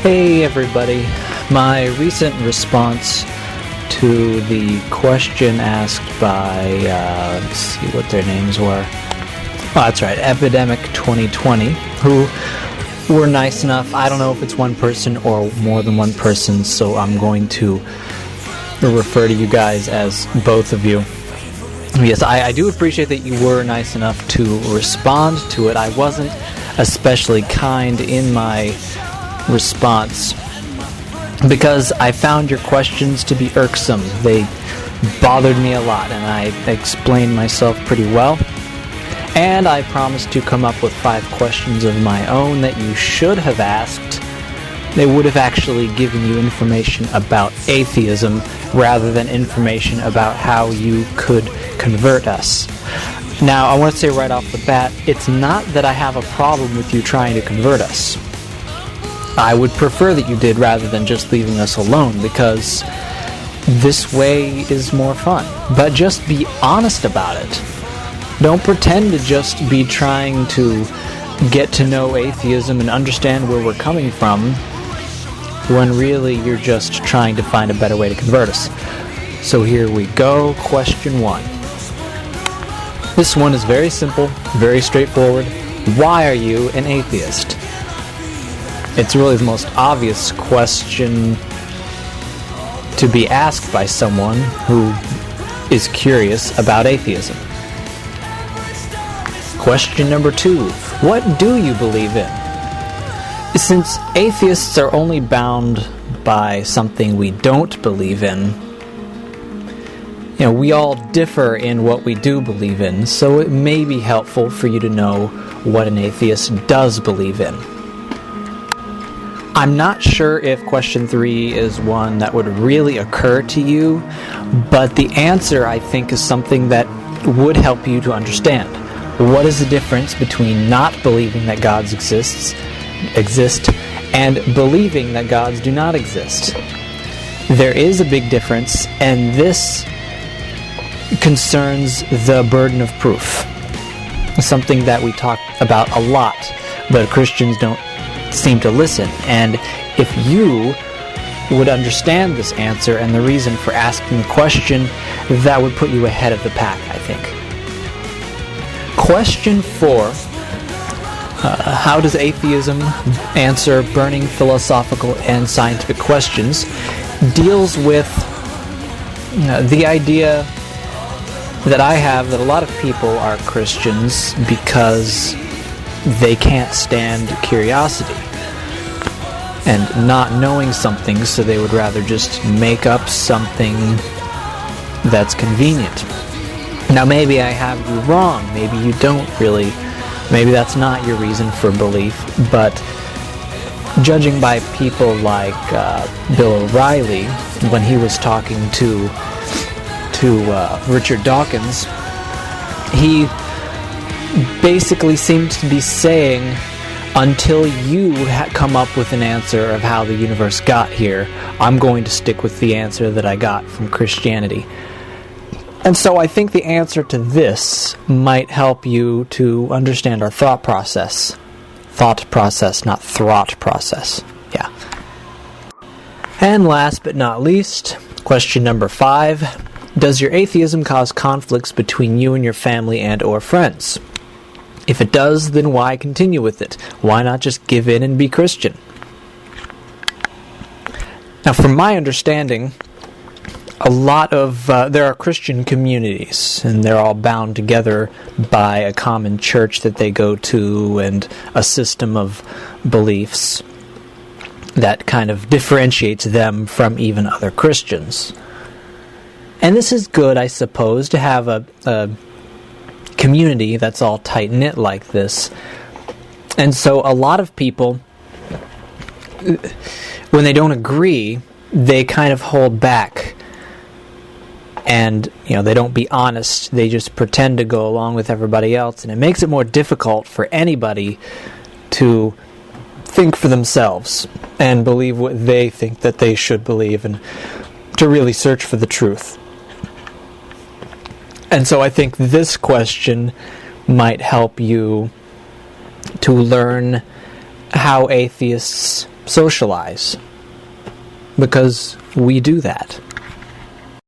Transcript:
Hey everybody, my recent response to the question asked by, let's see what their names were. Oh, that's right, Epydemic2020, who were nice enough. I don't know if it's one person or more than one person, so I'm going to refer to you guys as both of you. Yes, I do appreciate that you were nice enough to respond to it. I wasn't especially kind in my response because I found your questions to be irksome. They bothered me a lot, and I explained myself pretty well. And I promised to come up with 5 questions of my own that you should have asked. They would have actually given you information about atheism rather than information about how you could convert us. Now, I want to say right off the bat, it's not that I have a problem with you trying to convert us. I would prefer that you did rather than just leaving us alone, because this way is more fun. But just be honest about it. Don't pretend to just be trying to get to know atheism and understand where we're coming from, when really you're just trying to find a better way to convert us. So here we go, question 1. This one is very simple, very straightforward. Why are you an atheist? It's really the most obvious question to be asked by someone who is curious about atheism. Question number 2. What do you believe in? Since atheists are only bound by something we don't believe in, we all differ in what we do believe in, so it may be helpful for you to know what an atheist does believe in. I'm not sure if question 3 is one that would really occur to you, but the answer, I think, is something that would help you to understand. What is the difference between not believing that gods exist and believing that gods do not exist? There is a big difference, and this concerns the burden of proof, something that we talk about a lot, but Christians don't seem to listen. And if you would understand this answer and the reason for asking the question, that would put you ahead of the pack, I think. Question 4. How does atheism answer burning philosophical and scientific questions? Deals with the idea that I have that a lot of people are Christians because they can't stand curiosity and not knowing something, so they would rather just make up something that's convenient. Now, maybe I have you wrong. Maybe you don't really. Maybe that's not your reason for belief. But judging by people like Bill O'Reilly, when he was talking to Richard Dawkins, he basically seemed to be saying, until you come up with an answer of how the universe got here, I'm going to stick with the answer that I got from Christianity. And so I think the answer to this might help you to understand our thought process. Thought process, not thought process. Yeah. And last but not least, question number 5. Does your atheism cause conflicts between you and your family and or friends? If it does, then why continue with it? Why not just give in and be Christian? Now, from my understanding, there are Christian communities, and they're all bound together by a common church that they go to and a system of beliefs that kind of differentiates them from even other Christians. And this is good, I suppose, to have a community that's all tight-knit like this. And so a lot of people, when they don't agree, they kind of hold back. And, they don't be honest. They just pretend to go along with everybody else. And it makes it more difficult for anybody to think for themselves and believe what they think that they should believe and to really search for the truth. And so I think this question might help you to learn how atheists socialize. Because we do that.